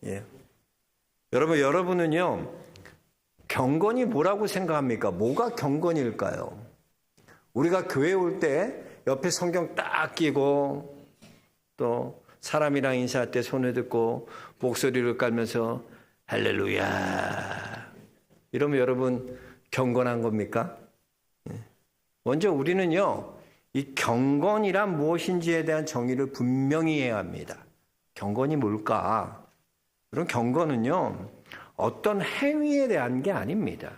예. 여러분은요, 경건이 뭐라고 생각합니까? 뭐가 경건일까요? 우리가 교회 올 때 옆에 성경 딱 끼고 또 사람이랑 인사할 때 손을 듣고 목소리를 깔면서 할렐루야 이러면 여러분 경건한 겁니까? 먼저 우리는요, 이 경건이란 무엇인지에 대한 정의를 분명히 해야 합니다. 경건이 뭘까? 그럼 경건은요, 어떤 행위에 대한 게 아닙니다.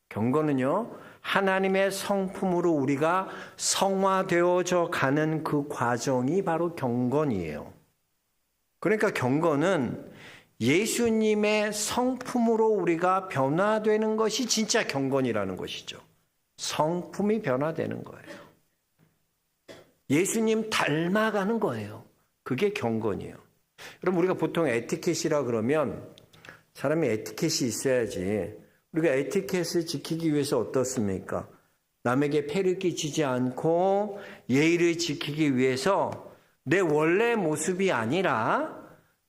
경건은요, 하나님의 성품으로 우리가 성화되어져 가는 그 과정이 바로 경건이에요. 그러니까 경건은 예수님의 성품으로 우리가 변화되는 것이 진짜 경건이라는 것이죠. 성품이 변화되는 거예요. 예수님 닮아가는 거예요. 그게 경건이에요. 여러분, 우리가 보통 에티켓이라 그러면 사람이 에티켓이 있어야지. 우리가 에티켓을 지키기 위해서 어떻습니까? 남에게 폐를 끼치지 않고 예의를 지키기 위해서 내 원래 모습이 아니라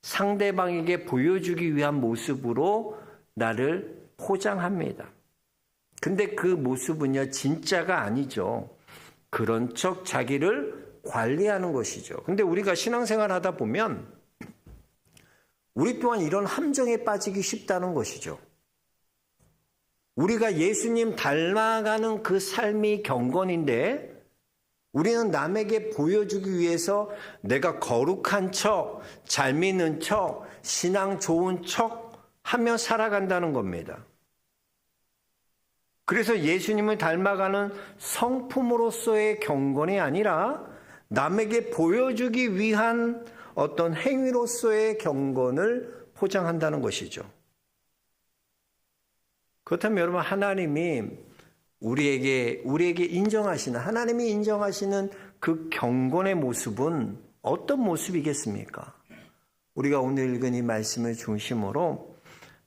상대방에게 보여주기 위한 모습으로 나를 포장합니다. 근데 그 모습은요, 진짜가 아니죠. 그런 척 자기를 관리하는 것이죠. 근데 우리가 신앙생활 하다 보면 우리 또한 이런 함정에 빠지기 쉽다는 것이죠. 우리가 예수님 닮아가는 그 삶이 경건인데 우리는 남에게 보여주기 위해서 내가 거룩한 척, 잘 믿는 척, 신앙 좋은 척 하며 살아간다는 겁니다. 그래서 예수님을 닮아가는 성품으로서의 경건이 아니라 남에게 보여주기 위한 어떤 행위로서의 경건을 포장한다는 것이죠. 그렇다면 여러분, 하나님이 우리에게 인정하시는, 하나님이 인정하시는 그 경건의 모습은 어떤 모습이겠습니까? 우리가 오늘 읽은 이 말씀을 중심으로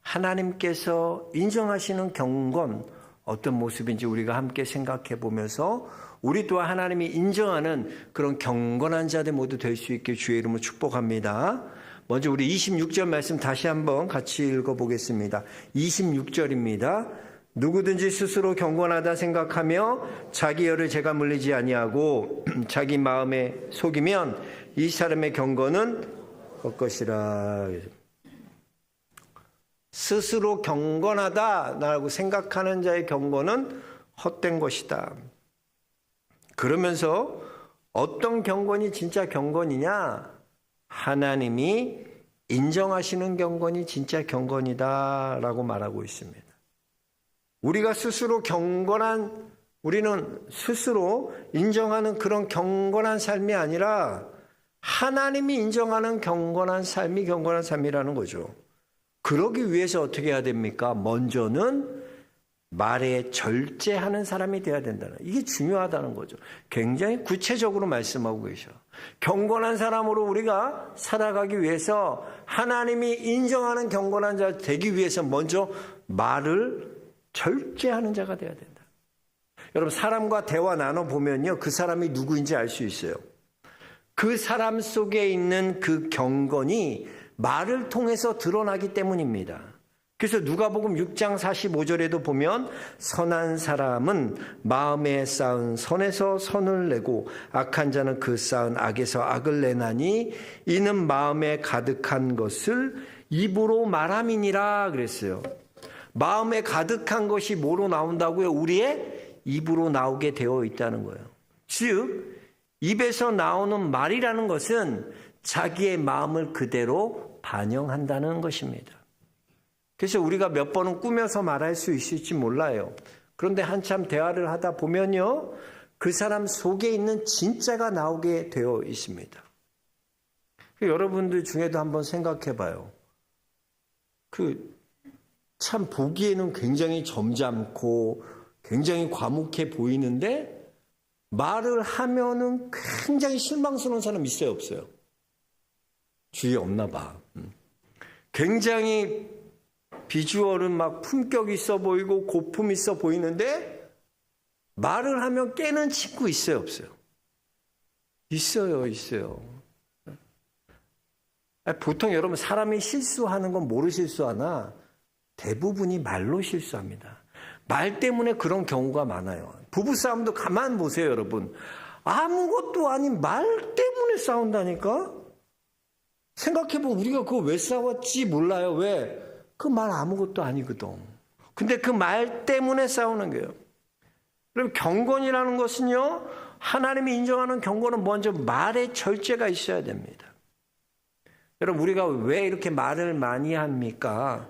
하나님께서 인정하시는 경건, 어떤 모습인지 우리가 함께 생각해 보면서 우리 또한 하나님이 인정하는 그런 경건한 자들 모두 될 수 있게 주의 이름으로 축복합니다. 먼저 우리 26절 말씀 다시 한번 같이 읽어보겠습니다. 26절입니다. 누구든지 스스로 경건하다 생각하며 자기 열을 제가 물리지 아니하고 자기 마음에 속이면 이 사람의 경건은 헛것이라. 스스로 경건하다라고 생각하는 자의 경건은 헛된 것이다. 그러면서 어떤 경건이 진짜 경건이냐? 하나님이 인정하시는 경건이 진짜 경건이다라고 말하고 있습니다. 우리가 스스로 우리는 스스로 인정하는 그런 경건한 삶이 아니라 하나님이 인정하는 경건한 삶이 경건한 삶이라는 거죠. 그러기 위해서 어떻게 해야 됩니까? 먼저는 말에 절제하는 사람이 되어야 된다는, 이게 중요하다는 거죠. 굉장히 구체적으로 말씀하고 계셔. 경건한 사람으로 우리가 살아가기 위해서 하나님이 인정하는 경건한 자 되기 위해서 먼저 말을 절제하는 자가 되어야 된다. 여러분, 사람과 대화 나눠보면요, 그 사람이 누구인지 알 수 있어요. 그 사람 속에 있는 그 경건이 말을 통해서 드러나기 때문입니다. 그래서 누가복음 6장 45절에도 보면 선한 사람은 마음에 쌓은 선에서 선을 내고 악한 자는 그 쌓은 악에서 악을 내나니 이는 마음에 가득한 것을 입으로 말함이니라 그랬어요. 마음에 가득한 것이 뭐로 나온다고요? 우리의 입으로 나오게 되어 있다는 거예요. 즉 입에서 나오는 말이라는 것은 자기의 마음을 그대로 반영한다는 것입니다. 그래서 우리가 몇 번은 꾸며서 말할 수 있을지 몰라요. 그런데 한참 대화를 하다 보면요, 그 사람 속에 있는 진짜가 나오게 되어 있습니다. 여러분들 중에도 한번 생각해 봐요. 참 보기에는 굉장히 점잖고 굉장히 과묵해 보이는데 말을 하면은 굉장히 실망스러운 사람 있어요, 없어요? 주위에 없나 봐. 굉장히 비주얼은 막 품격 있어 보이고 고품 있어 보이는데 말을 하면 깨는 친구 있어요, 없어요? 있어요. 보통 여러분 사람이 실수하는 건 뭐로 실수하나? 대부분이 말로 실수합니다. 말 때문에 그런 경우가 많아요. 부부싸움도 가만 보세요, 여러분. 아무것도 아닌 말 때문에 싸운다니까? 생각해보면 우리가 그거 왜 싸웠지 몰라요. 왜? 그 말 아무것도 아니거든. 근데 그 말 때문에 싸우는 거예요. 그럼 경건이라는 것은요, 하나님이 인정하는 경건은 먼저 말의 절제가 있어야 됩니다. 여러분, 우리가 왜 이렇게 말을 많이 합니까?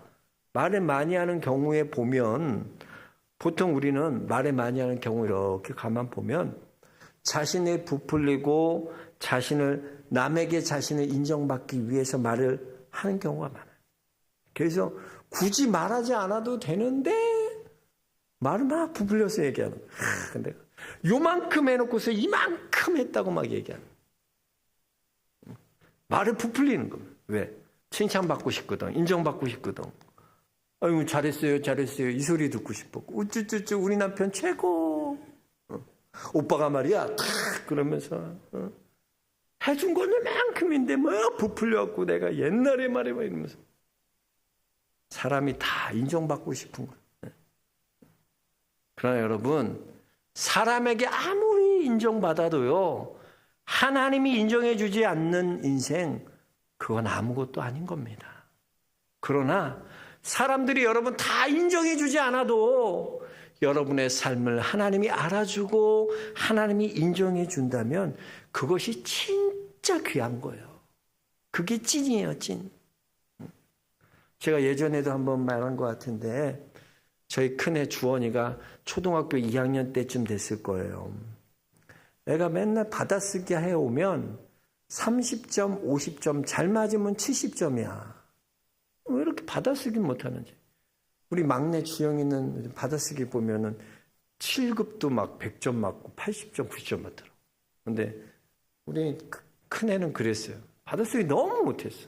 말을 많이 하는 경우에 보면, 보통 우리는 말을 많이 하는 경우 이렇게 가만 보면, 자신이 부풀리고 남에게 자신을 인정받기 위해서 말을 하는 경우가 많아요. 그래서 굳이 말하지 않아도 되는데 말을 막 부풀려서 얘기하는 거예요. 근데 요만큼 해놓고서 이만큼 했다고 막 얘기하는 거예요. 말을 부풀리는 거예요. 왜? 칭찬받고 싶거든. 인정받고 싶거든. 아유, 잘했어요, 잘했어요. 이 소리 듣고 싶어. 우쭈쭈쭈 우리 남편 최고. 오빠가 말이야 탁 그러면서 해준 건 이만큼인데 뭐 부풀려갖고 내가 옛날에 말해 봐 이러면서 사람이 다 인정받고 싶은 거예요. 그러나 여러분, 사람에게 아무리 인정받아도요, 하나님이 인정해 주지 않는 인생, 그건 아무것도 아닌 겁니다. 그러나 사람들이 여러분 다 인정해 주지 않아도 여러분의 삶을 하나님이 알아주고 하나님이 인정해 준다면 그것이 진짜 귀한 거예요. 그게 찐이에요, 찐. 제가 예전에도 한번 말한 것 같은데 저희 큰애 주원이가 초등학교 2학년 때쯤 됐을 거예요. 애가 맨날 받아쓰기 해오면 30점, 50점, 잘 맞으면 70점이야. 왜 이렇게 받아쓰기 못하는지. 우리 막내 주영이는 받아쓰기 보면은 7급도 막 100점 맞고 80점, 90점 맞더라고. 근데 우리 큰애는 그랬어요. 받아쓰기 너무 못했어.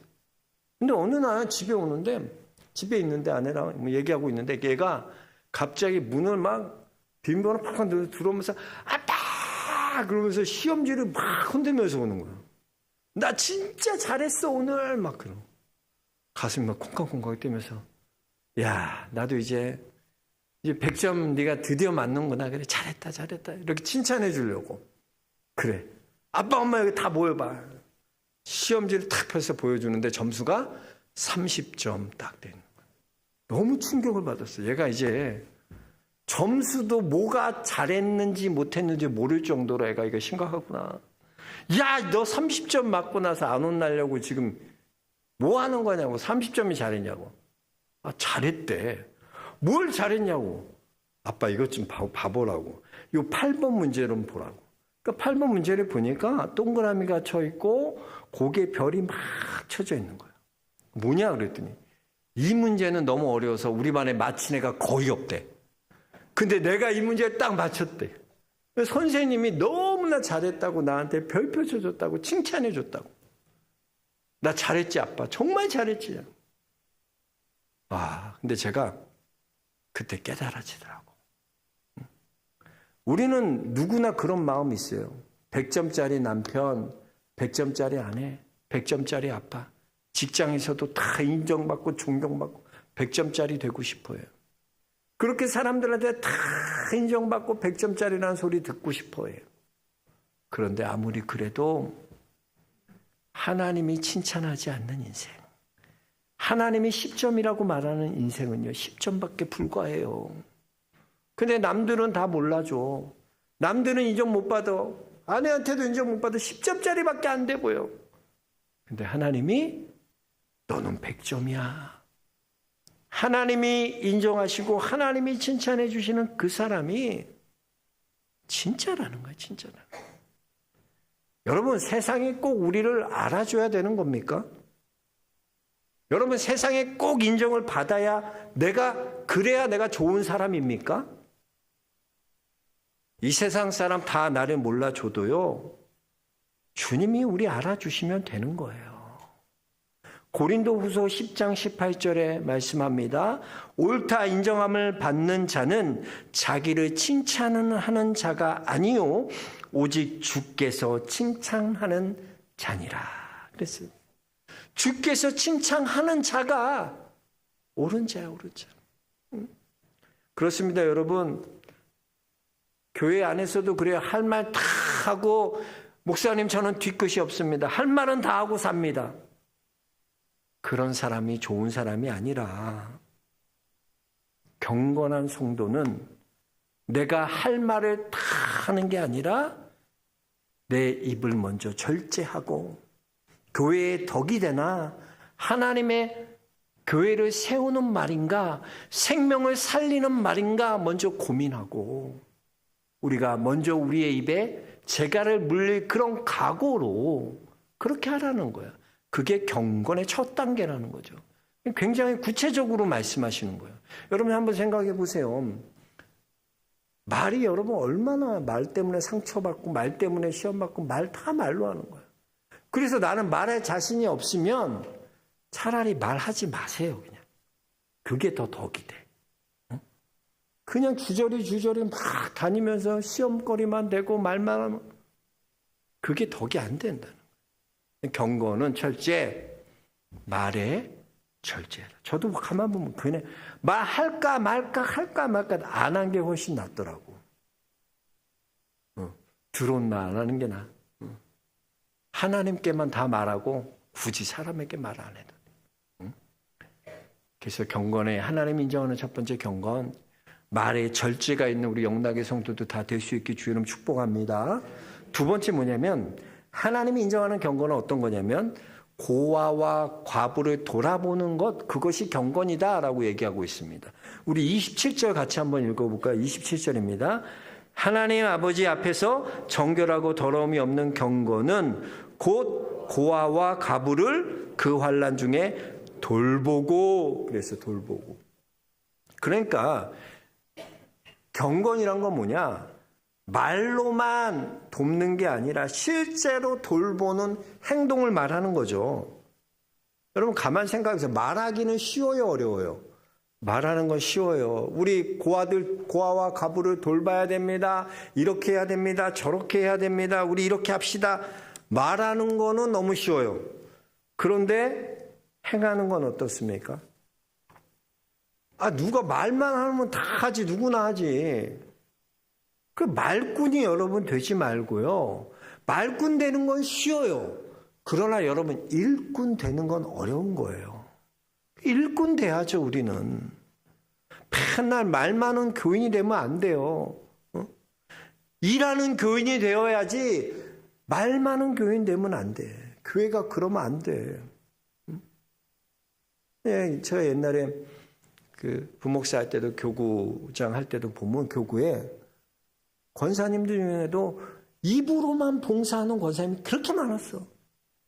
근데 어느 날 집에 있는데 아내랑 뭐 얘기하고 있는데 걔가 갑자기 문을 막 비밀번호 팍팍 들어오면서 아빠! 그러면서 시험지를 막 흔들면서 오는 거야. 나 진짜 잘했어 오늘 막 그러고. 가슴이 막 콩깍콩깍 뛰면서 야 나도 이제 100점 네가 드디어 맞는구나. 그래 잘했다 이렇게 칭찬해 주려고. 그래 아빠 엄마 여기 다 모여봐. 시험지를 탁 펴서 보여주는데 점수가 30점 딱 되는 거야. 너무 충격을 받았어. 얘가 이제 점수도 뭐가 잘했는지 못했는지 모를 정도로 애가 이거 심각하구나. 야, 너 30점 맞고 나서 안 혼나려고 지금 뭐 하는 거냐고. 30점이 잘했냐고. 아, 잘했대. 뭘 잘했냐고. 아빠 이것 좀 봐보라고. 요 8번 문제를 보라고. 그러니까 8번 문제를 보니까 동그라미가 쳐 있고 거기에 별이 막 쳐져 있는 거예요. 뭐냐 그랬더니 이 문제는 너무 어려워서 우리 반에 맞힌 애가 거의 없대. 근데 내가 이 문제를 딱 맞췄대. 선생님이 너무나 잘했다고 나한테 별표 쳐줬다고 칭찬해줬다고. 나 잘했지 아빠. 정말 잘했지. 아, 근데 제가 그때 깨달아지더라고. 우리는 누구나 그런 마음이 있어요. 100점짜리 남편, 100점짜리 아내, 100점짜리 아빠. 직장에서도 다 인정받고 존경받고 100점짜리 되고 싶어요. 그렇게 사람들한테 다 인정받고 100점짜리라는 소리 듣고 싶어요. 그런데 아무리 그래도 하나님이 칭찬하지 않는 인생, 하나님이 10점이라고 말하는 인생은요 10점밖에 불과해요. 근데 남들은 다 몰라줘. 남들은 인정 못 받아. 아내한테도 인정 못 받아. 10점짜리밖에 안 돼 보여. 근데 하나님이 너는 100점이야. 하나님이 인정하시고 하나님이 칭찬해 주시는 그 사람이 진짜라는 거예요. 진짜라는 거예요. 여러분 세상이 꼭 우리를 알아줘야 되는 겁니까? 여러분 세상에 꼭 인정을 받아야 그래야 내가 좋은 사람입니까? 이 세상 사람 다 나를 몰라줘도요. 주님이 우리 알아주시면 되는 거예요. 고린도후서 10장 18절에 말씀합니다. 옳다 인정함을 받는 자는 자기를 칭찬하는 자가 아니요 오직 주께서 칭찬하는 자니라. 그랬어요. 주께서 칭찬하는 자가 옳은 자야, 옳은 자. 그렇습니다, 여러분. 교회 안에서도 그래요. 할 말 다 하고, 목사님 저는 뒤끝이 없습니다. 할 말은 다 하고 삽니다. 그런 사람이 좋은 사람이 아니라, 경건한 성도는 내가 할 말을 다 하는 게 아니라 내 입을 먼저 절제하고 교회의 덕이 되나 하나님의 교회를 세우는 말인가 생명을 살리는 말인가 먼저 고민하고 우리가 먼저 우리의 입에 재갈을 물릴 그런 각오로 그렇게 하라는 거야. 그게 경건의 첫 단계라는 거죠. 굉장히 구체적으로 말씀하시는 거예요. 여러분 한번 생각해 보세요. 말이 여러분 얼마나 말 때문에 상처받고 말 때문에 시험받고 말 다 말로 하는 거예요. 그래서 나는 말에 자신이 없으면 차라리 말하지 마세요. 그냥. 그게 더 덕이 돼. 그냥 주저리 막 다니면서 시험거리만 되고 말만 하면 그게 덕이 안 된다는 거예요. 경건은 철저히 말에 절제해라. 저도 가만 보면 그냥 말할까 말까 안 한 게 훨씬 낫더라고. 들어온 말 안 하는 게 나아. 하나님께만 다 말하고 굳이 사람에게 말 안 해도 돼. 그래서 경건에 하나님 인정하는 첫 번째 경건, 말에 절제가 있는 우리 영락의 성도도 다 될 수 있게 주여 이름 축복합니다. 두 번째 뭐냐면 하나님이 인정하는 경건은 어떤 거냐면 고아와 과부를 돌아보는 것, 그것이 경건이다라고 얘기하고 있습니다. 우리 27절 같이 한번 읽어볼까요? 27절입니다. 하나님 아버지 앞에서 정결하고 더러움이 없는 경건은 곧 고아와 과부를 그 환난 중에 돌보고, 그래서 돌보고. 그러니까 경건이란 건 뭐냐? 말로만 돕는 게 아니라 실제로 돌보는 행동을 말하는 거죠. 여러분 가만 생각해서 말하기는 쉬워요, 어려워요? 말하는 건 쉬워요. 우리 고아와 과부를 돌봐야 됩니다. 이렇게 해야 됩니다. 저렇게 해야 됩니다. 우리 이렇게 합시다. 말하는 거는 너무 쉬워요. 그런데 행하는 건 어떻습니까? 누가 말만 하면 다 하지. 누구나 하지. 그 말꾼이 여러분 되지 말고요. 말꾼 되는 건 쉬워요. 그러나 여러분 일꾼 되는 건 어려운 거예요. 일꾼 돼야죠, 우리는. 맨날 말 많은 교인이 되면 안 돼요. 일하는 교인이 되어야지 말 많은 교인 되면 안 돼. 교회가 그러면 안 돼. 네, 제가 옛날에 그 부목사 할 때도 교구장 할 때도 보면 교구에 권사님들 중에도 입으로만 봉사하는 권사님이 그렇게 많았어.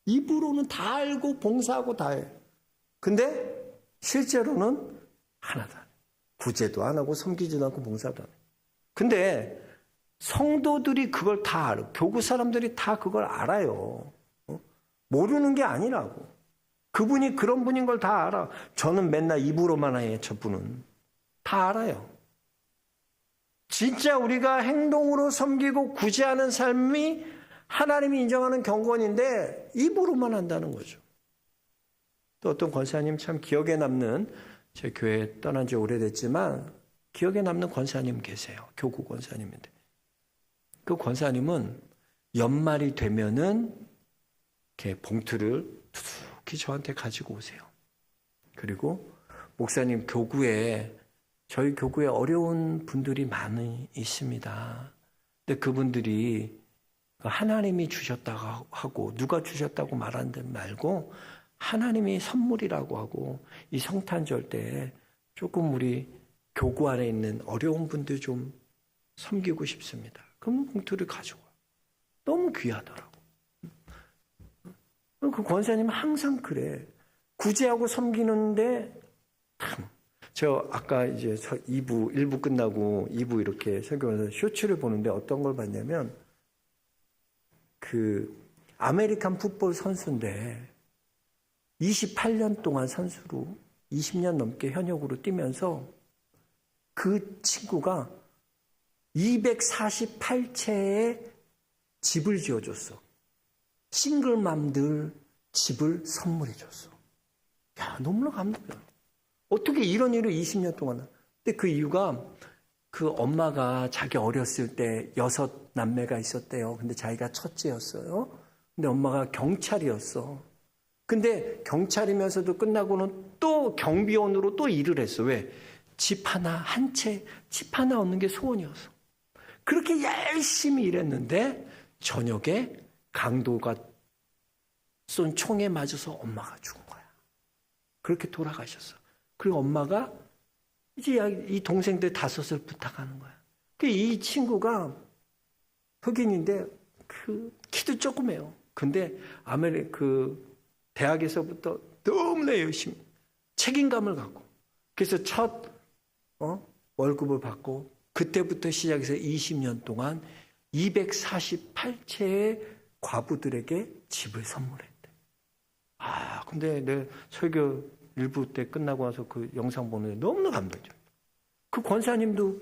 입으로는 다 알고 봉사하고 다 해. 근데 실제로는 하나도 안 해. 구제도 안 하고 섬기지도 않고 봉사도 안 해. 근데 성도들이 그걸 다 알아. 교구 사람들이 다 그걸 알아요. 모르는 게 아니라고. 그분이 그런 분인 걸 다 알아. 저는 맨날 입으로만 해. 저분은. 다 알아요. 진짜 우리가 행동으로 섬기고 구제하는 삶이 하나님이 인정하는 경건인데 입으로만 한다는 거죠. 또 어떤 권사님 참 기억에 남는, 제 교회 떠난 지 오래됐지만 기억에 남는 권사님 계세요. 교구 권사님인데. 그 권사님은 연말이 되면은 이렇게 봉투를 두둑히 저한테 가지고 오세요. 그리고 목사님 교구에 저희 교구에 어려운 분들이 많이 있습니다. 근데 그분들이 하나님이 주셨다고 하고 누가 주셨다고 말하는 데 말고 하나님이 선물이라고 하고 이 성탄절 때 조금 우리 교구 안에 있는 어려운 분들 좀 섬기고 싶습니다. 그럼 봉투를 가져와. 너무 귀하더라고. 그 권사님은 항상 그래. 구제하고 섬기는데 참. 저 아까 이제 1부 끝나고 2부 이렇게 설교하면서 쇼츠를 보는데 어떤 걸 봤냐면 그 아메리칸 풋볼 선수인데 28년 동안 선수로 20년 넘게 현역으로 뛰면서 그 친구가 248채의 집을 지어줬어. 싱글맘들 집을 선물해 줬어. 야, 너무나 감동이야. 어떻게 이런 일을 20년 동안. 근데 그 이유가 그 엄마가 자기 어렸을 때 6남매가 있었대요. 근데 자기가 첫째였어요. 근데 엄마가 경찰이었어. 근데 경찰이면서도 끝나고는 또 경비원으로 또 일을 했어. 왜? 집 하나, 한 채, 집 하나 얻는 게 소원이었어. 그렇게 열심히 일했는데 저녁에 강도가 쏜 총에 맞아서 엄마가 죽은 거야. 그렇게 돌아가셨어. 그리고 엄마가 이제 이 동생들 5을 부탁하는 거야. 이 친구가 흑인인데 그 키도 조그매요. 근데 대학에서부터 너무나 열심히 책임감을 갖고 그래서 첫 월급을 받고 그때부터 시작해서 20년 동안 248채의 과부들에게 집을 선물했대. 근데 내 설교 일부 때 끝나고 와서 그 영상 보는데 너무나 감동이죠. 그 권사님도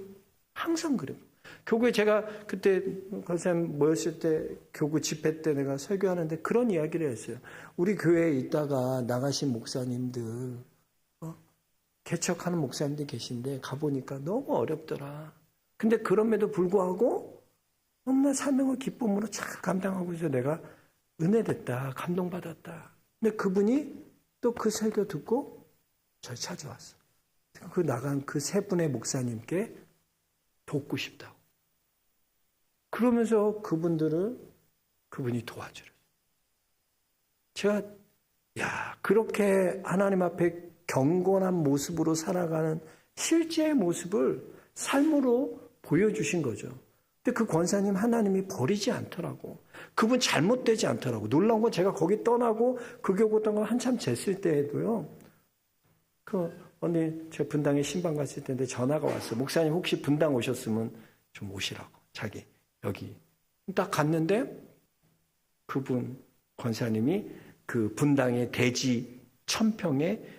항상 그래요. 교구에 제가 그때 권사님 모였을 때 교구 집회 때 내가 설교하는데 그런 이야기를 했어요. 우리 교회에 있다가 나가신 목사님들 개척하는 목사님들 계신데 가보니까 너무 어렵더라. 근데 그럼에도 불구하고 너무나 사명을 기쁨으로 잘 감당하고 있어. 내가 은혜됐다. 감동받았다. 근데 그분이 또 그 설교 듣고 저를 찾아왔어. 그 나간 그 3분의 목사님께 돕고 싶다고. 그러면서 그분이 도와주려. 제가 그렇게 하나님 앞에 경건한 모습으로 살아가는 실제의 모습을 삶으로 보여주신 거죠. 근데 그 권사님 하나님이 버리지 않더라고. 그분 잘못되지 않더라고. 놀라운 건 제가 거기 떠나고 그 교구 떠나고 한참 쟀을 때에도요. 언니 제가 분당에 신방 갔을 때인데 전화가 왔어. 목사님 혹시 분당 오셨으면 좀 오시라고. 자기 여기. 딱 갔는데 그분 권사님이 그 분당의 대지 1000평에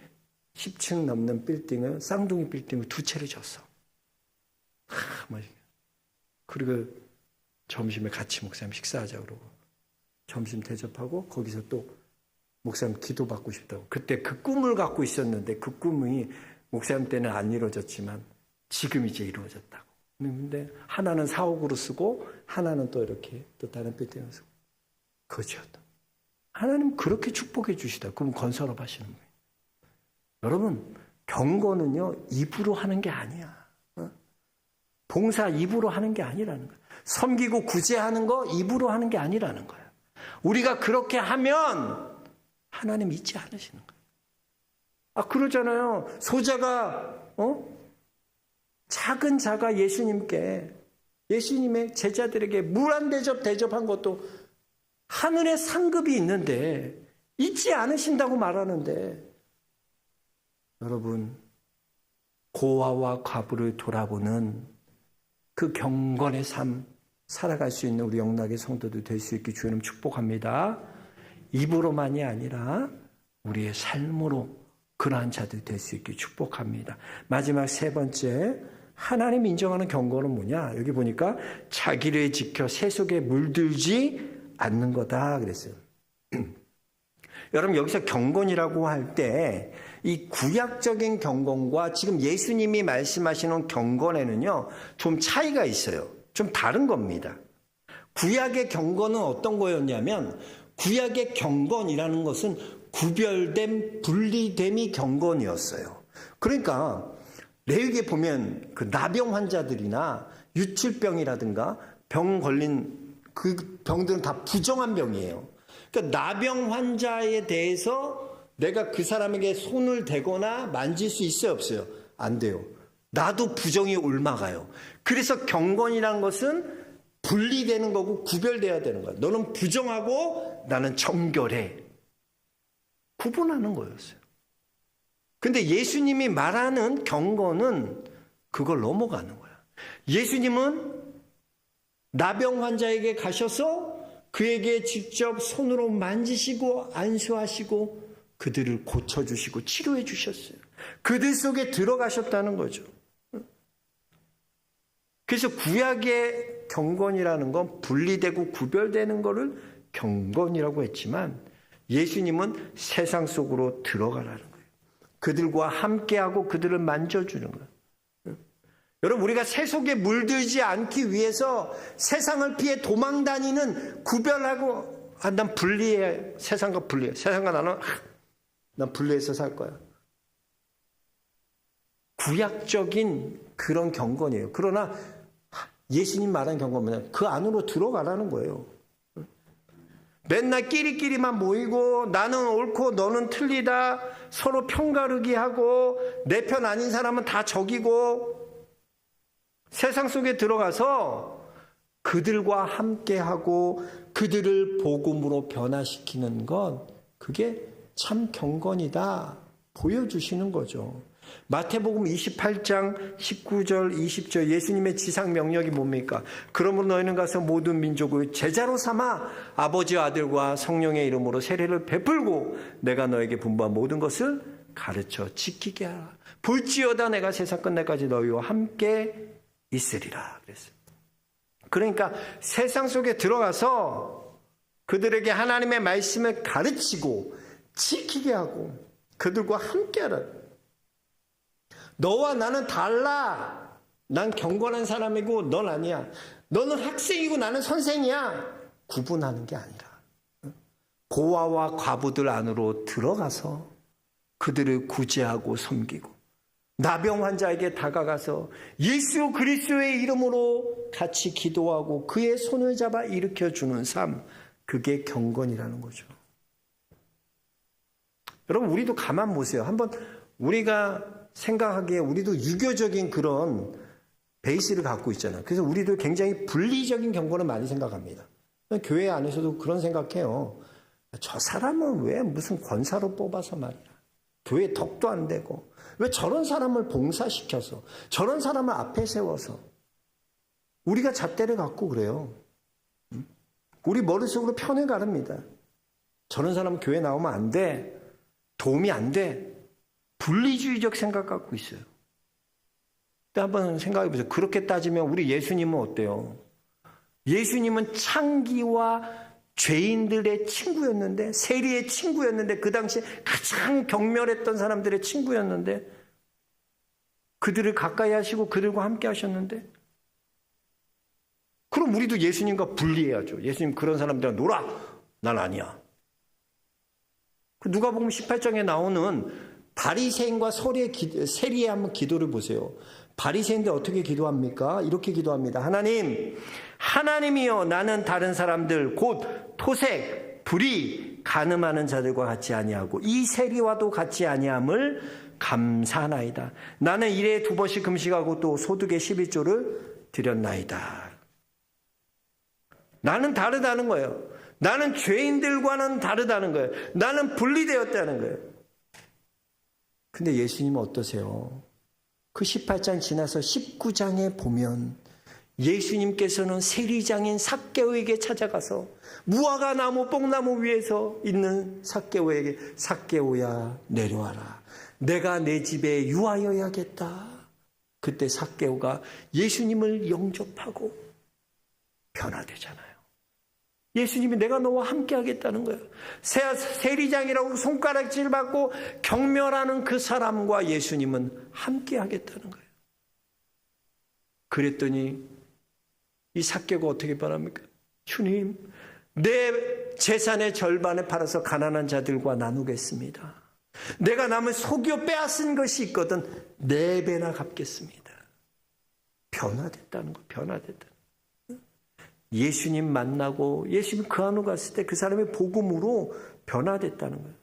10층 넘는 빌딩을 쌍둥이 빌딩을 2채를 줬어. 그리고 점심에 같이 목사님 식사하자 그러고 점심 대접하고 거기서 또 목사님 기도받고 싶다고. 그때 그 꿈을 갖고 있었는데 그 꿈이 목사님 때는 안 이루어졌지만 지금 이제 이루어졌다고. 근데 하나는 사옥으로 쓰고 하나는 또 이렇게 또 다른 빌딩을 쓰고. 그렇죠. 하나님 그렇게 축복해 주시다. 그럼 건설업 하시는 거예요. 여러분 경건은요 입으로 하는 게 아니야. 봉사 입으로 하는 게 아니라는 거야. 섬기고 구제하는 거 입으로 하는 게 아니라는 거야. 우리가 그렇게 하면 하나님 잊지 않으시는 거야. 그러잖아요. 소자가 작은 자가 예수님의 제자들에게 물 한 대접 대접한 것도 하늘의 상급이 있는데 잊지 않으신다고 말하는데 여러분 고아와 과부를 돌아보는 그 경건의 삶 살아갈 수 있는 우리 영락의 성도들 될 수 있게 주님 축복합니다. 입으로만이 아니라 우리의 삶으로 그러한 자들 될 수 있게 축복합니다. 마지막 3번째 하나님 인정하는 경건은 뭐냐? 여기 보니까 자기를 지켜 새 속에 물들지 않는 거다 그랬어요. 여러분 여기서 경건이라고 할 때 이 구약적인 경건과 지금 예수님이 말씀하시는 경건에는요 좀 차이가 있어요. 좀 다른 겁니다. 구약의 경건은 어떤 거였냐면 구약의 경건이라는 것은 구별됨, 분리됨이 경건이었어요. 그러니까 레위기에 보면 그 나병 환자들이나 유출병이라든가 병 걸린 그 병들은 다 부정한 병이에요. 그러니까 나병 환자에 대해서 내가 그 사람에게 손을 대거나 만질 수 있어요, 없어요? 안 돼요. 나도 부정이 옮아가요. 그래서 경건이라는 것은 분리되는 거고 구별돼야 되는 거예요. 너는 부정하고 나는 정결해. 구분하는 거였어요. 근데 예수님이 말하는 경건은 그걸 넘어가는 거야. 예수님은 나병 환자에게 가셔서 그에게 직접 손으로 만지시고 안수하시고 그들을 고쳐주시고 치료해 주셨어요. 그들 속에 들어가셨다는 거죠. 그래서 구약의 경건이라는 건 분리되고 구별되는 거를 경건이라고 했지만 예수님은 세상 속으로 들어가라는 거예요. 그들과 함께하고 그들을 만져주는 거예요. 여러분, 우리가 세속에 물들지 않기 위해서 세상을 피해 도망다니는, 구별하고, 난 분리해. 세상과 분리해. 세상과 난 분리해서 살 거야. 구약적인 그런 경건이에요. 그러나 예수님 말한 경건은 그 안으로 들어가라는 거예요. 맨날 끼리끼리만 모이고 나는 옳고 너는 틀리다, 서로 편가르기 하고 내 편 아닌 사람은 다 적이고, 세상 속에 들어가서 그들과 함께하고 그들을 복음으로 변화시키는 건, 그게 참 경건이다 보여주시는 거죠. 마태복음 28장 19절 20절 예수님의 지상 명령이 뭡니까? 그러므로 너희는 가서 모든 민족을 제자로 삼아 아버지와 아들과 성령의 이름으로 세례를 베풀고 내가 너에게 분부한 모든 것을 가르쳐 지키게 하라. 볼지어다 내가 세상 끝날까지 너희와 함께 있으리라 그랬어요. 그러니까 세상 속에 들어가서 그들에게 하나님의 말씀을 가르치고 지키게 하고 그들과 함께 하라. 너와 나는 달라. 난 경건한 사람이고 넌 아니야. 너는 학생이고 나는 선생이야. 구분하는 게 아니라 고아와 과부들 안으로 들어가서 그들을 구제하고 섬기고, 나병 환자에게 다가가서 예수 그리스도의 이름으로 같이 기도하고 그의 손을 잡아 일으켜주는 삶, 그게 경건이라는 거죠. 여러분, 우리도 가만 보세요. 한번 우리가 생각하기에 우리도 유교적인 그런 베이스를 갖고 있잖아요. 그래서 우리도 굉장히 분리적인 경건을 많이 생각합니다. 교회 안에서도 그런 생각해요. 저 사람은 왜 무슨 권사로 뽑아서 말이야. 교회 덕도 안 되고 왜 저런 사람을 봉사시켜서 저런 사람을 앞에 세워서. 우리가 잣대를 갖고 그래요. 우리 머릿속으로 편을 가릅니다. 저런 사람은 교회 나오면 안 돼. 도움이 안 돼. 분리주의적 생각 갖고 있어요. 근데 한번 생각해 보세요. 그렇게 따지면 우리 예수님은 어때요? 예수님은 창기와 죄인들의 친구였는데, 세리의 친구였는데, 그 당시에 가장 경멸했던 사람들의 친구였는데, 그들을 가까이 하시고 그들과 함께 하셨는데, 그럼 우리도 예수님과 분리해야죠. 예수님 그런 사람들이랑 놀아. 난 아니야. 누가복음 18장에 나오는 바리새인과 세리의 한번 기도를 보세요. 바리새인들 어떻게 기도합니까? 이렇게 기도합니다. 하나님이여, 나는 다른 사람들 곧 토색, 불의, 간음하는 자들과 같이 아니하고 이 세리와도 같이 아니함을 감사하나이다. 나는 일에 2번씩 금식하고 또 소득의 11조를 드렸나이다. 나는 다르다는 거예요. 나는 죄인들과는 다르다는 거예요. 나는 분리되었다는 거예요. 근데 예수님은 어떠세요? 그 18장 지나서 19장에 보면 예수님께서는 세리장인 삭개오에게 찾아가서 무화과 나무, 뽕나무 위에서 있는 삭개오에게, 삭개오야 내려와라. 내가 내 집에 유하여야겠다. 그때 삭개오가 예수님을 영접하고 변화되잖아요. 예수님이 내가 너와 함께 하겠다는 거예요. 세리장이라고 손가락질 받고 경멸하는 그 사람과 예수님은 함께 하겠다는 거예요. 그랬더니 이 삭개오가 어떻게 말합니까? 주님, 내 재산의 절반을 팔아서 가난한 자들과 나누겠습니다. 내가 남을 속여 빼앗은 것이 있거든 4배나 갚겠습니다. 변화됐다는 거, 변화됐다. 예수님 만나고 예수님 그 안으로 갔을 때 그 사람의 복음으로 변화됐다는 거예요.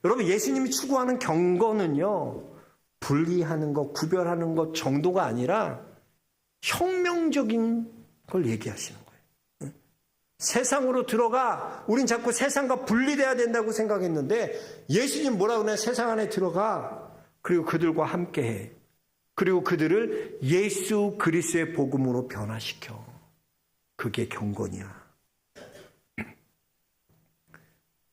여러분, 예수님이 추구하는 경건은요, 분리하는 것, 구별하는 것 정도가 아니라 혁명적인 걸 얘기하시는 거예요. 세상으로 들어가, 우린 자꾸 세상과 분리돼야 된다고 생각했는데 예수님 뭐라고 그러냐? 세상 안에 들어가, 그리고 그들과 함께해, 그리고 그들을 예수 그리스도의 복음으로 변화시켜. 그게 경건이야.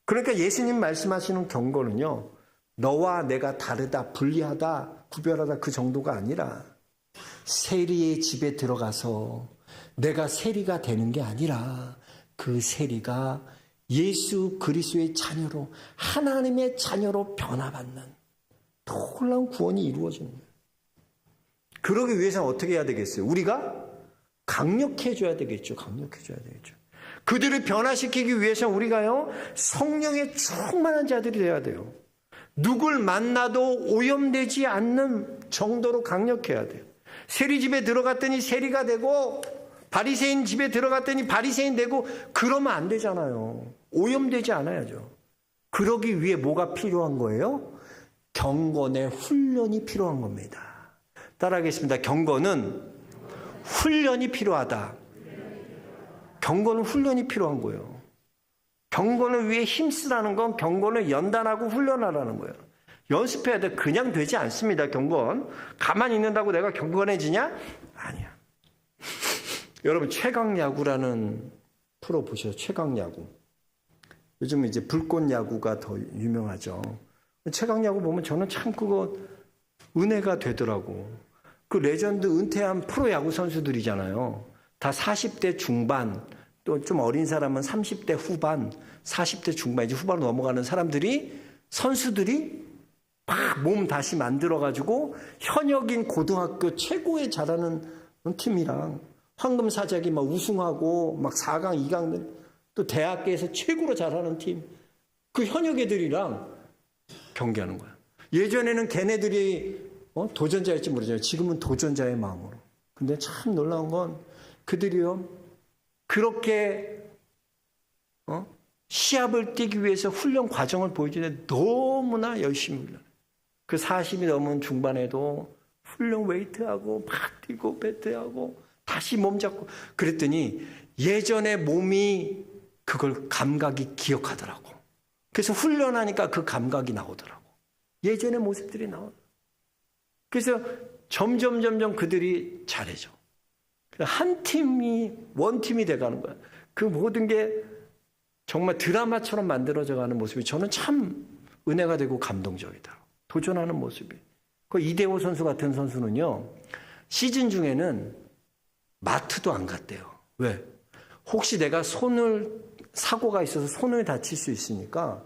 그러니까 예수님 말씀하시는 경건은요, 너와 내가 다르다, 분리하다, 구별하다 그 정도가 아니라 세리의 집에 들어가서 내가 세리가 되는 게 아니라 그 세리가 예수 그리스도의 자녀로, 하나님의 자녀로 변화받는 놀라운 구원이 이루어지는 거예요. 그러기 위해서는 어떻게 해야 되겠어요? 우리가 강력해져야 되겠죠. 강력해져야 되겠죠. 그들을 변화시키기 위해서는 우리가요, 성령에 충만한 자들이 돼야 돼요. 누굴 만나도 오염되지 않는 정도로 강력해야 돼요. 세리집에 들어갔더니 세리가 되고 바리새인 집에 들어갔더니 바리새인 되고 그러면 안 되잖아요. 오염되지 않아야죠. 그러기 위해 뭐가 필요한 거예요? 경건의 훈련이 필요한 겁니다. 따라하겠습니다. 경건은 훈련이 필요하다. 경건은 훈련이 필요한 거예요. 경건을 위해 힘쓰라는 건 경건을 연단하고 훈련하라는 거예요. 연습해야 돼. 그냥 되지 않습니다. 경건. 가만히 있는다고 내가 경건해지냐? 아니야. 여러분, 최강야구라는 프로 보셔요. 최강야구. 요즘 이제 불꽃야구가 더 유명하죠. 최강야구 보면 저는 참 그거 은혜가 되더라고. 그 레전드 은퇴한 프로야구 선수들이잖아요. 다 40대 중반, 또 좀 어린 사람은 30대 후반, 40대 중반, 이제 후반으로 넘어가는 사람들이, 선수들이 막 몸 다시 만들어가지고 현역인 고등학교 최고에 잘하는 팀이랑 황금사자기 막 우승하고 막 4강, 2강, 또 대학교에서 최고로 잘하는 팀, 그 현역 애들이랑 경기하는 거야. 예전에는 걔네들이 도전자일지 모르잖아요. 지금은 도전자의 마음으로. 근데 참 놀라운 건 그들이요, 그렇게 시합을 뛰기 위해서 훈련 과정을 보여주는데 너무나 열심히 훈련해요. 그 40이 넘은 중반에도 훈련 웨이트하고 막 뛰고 배트하고 다시 몸 잡고 그랬더니 예전에 몸이 그걸 감각이 기억하더라고. 그래서 훈련하니까 그 감각이 나오더라고. 예전의 모습들이 나오더라고. 그래서 점점 그들이 잘해져. 한 팀이 원팀이 돼가는 거야. 그 모든 게 정말 드라마처럼 만들어져가는 모습이 저는 참 은혜가 되고 감동적이다. 도전하는 모습이. 그 이대호 선수 같은 선수는요, 시즌 중에는 마트도 안 갔대요. 왜? 혹시 내가 사고가 있어서 손을 다칠 수 있으니까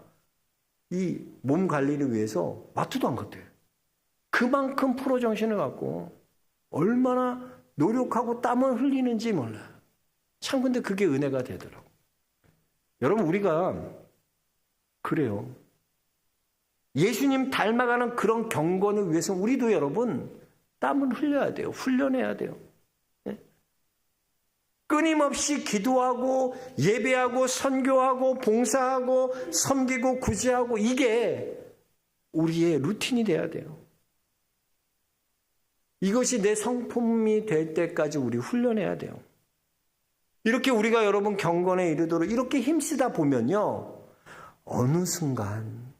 이 몸 관리를 위해서 마트도 안 갔대요. 그만큼 프로 정신을 갖고 얼마나 노력하고 땀을 흘리는지 몰라요. 참 근데 그게 은혜가 되더라고. 여러분, 우리가 그래요. 예수님 닮아가는 그런 경건을 위해서 우리도 여러분 땀을 흘려야 돼요. 훈련해야 돼요. 네? 끊임없이 기도하고 예배하고 선교하고 봉사하고 섬기고 구제하고 이게 우리의 루틴이 돼야 돼요. 이것이 내 성품이 될 때까지 우리 훈련해야 돼요. 이렇게 우리가 여러분 경건에 이르도록 이렇게 힘쓰다 보면요, 어느 순간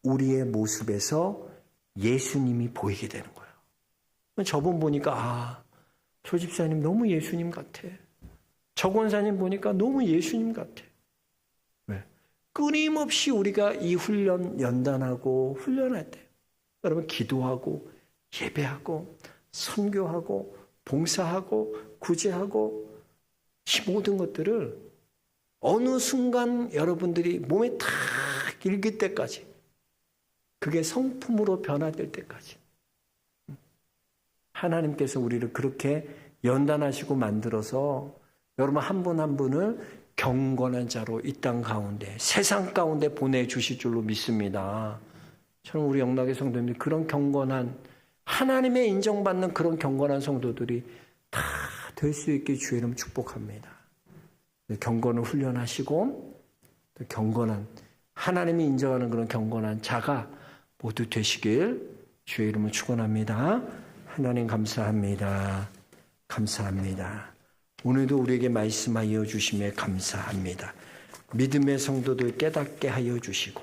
우리의 모습에서 예수님이 보이게 되는 거예요. 저분 보니까 저 집사님 너무 예수님 같아. 저 권사님 보니까 너무 예수님 같아. 왜? 끊임없이 우리가 이 훈련 연단하고 훈련할 때 여러분 기도하고 예배하고 선교하고 봉사하고 구제하고 이 모든 것들을 어느 순간 여러분들이 몸에 탁 일길 때까지, 그게 성품으로 변화될 때까지 하나님께서 우리를 그렇게 연단하시고 만들어서 여러분 한 분 한 분을 경건한 자로 이 땅 가운데, 세상 가운데 보내주실 줄로 믿습니다. 저는 우리 영락의 성도님들 그런 경건한, 하나님의 인정받는 그런 경건한 성도들이 다 될 수 있게 주의 이름 축복합니다. 경건을 훈련하시고 또 경건한, 하나님이 인정하는 그런 경건한 자가 모두 되시길 주의 이름을 축원합니다. 하나님 감사합니다. 감사합니다. 오늘도 우리에게 말씀하여 주심에 감사합니다. 믿음의 성도들 깨닫게 하여 주시고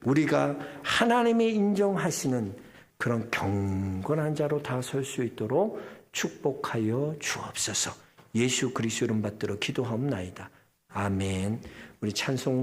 우리가 하나님의 인정하시는 그런 경건한 자로 다 설 수 있도록 축복하여 주옵소서. 예수 그리스도 이름 받들어 기도하옵나이다. 아멘. 우리 찬송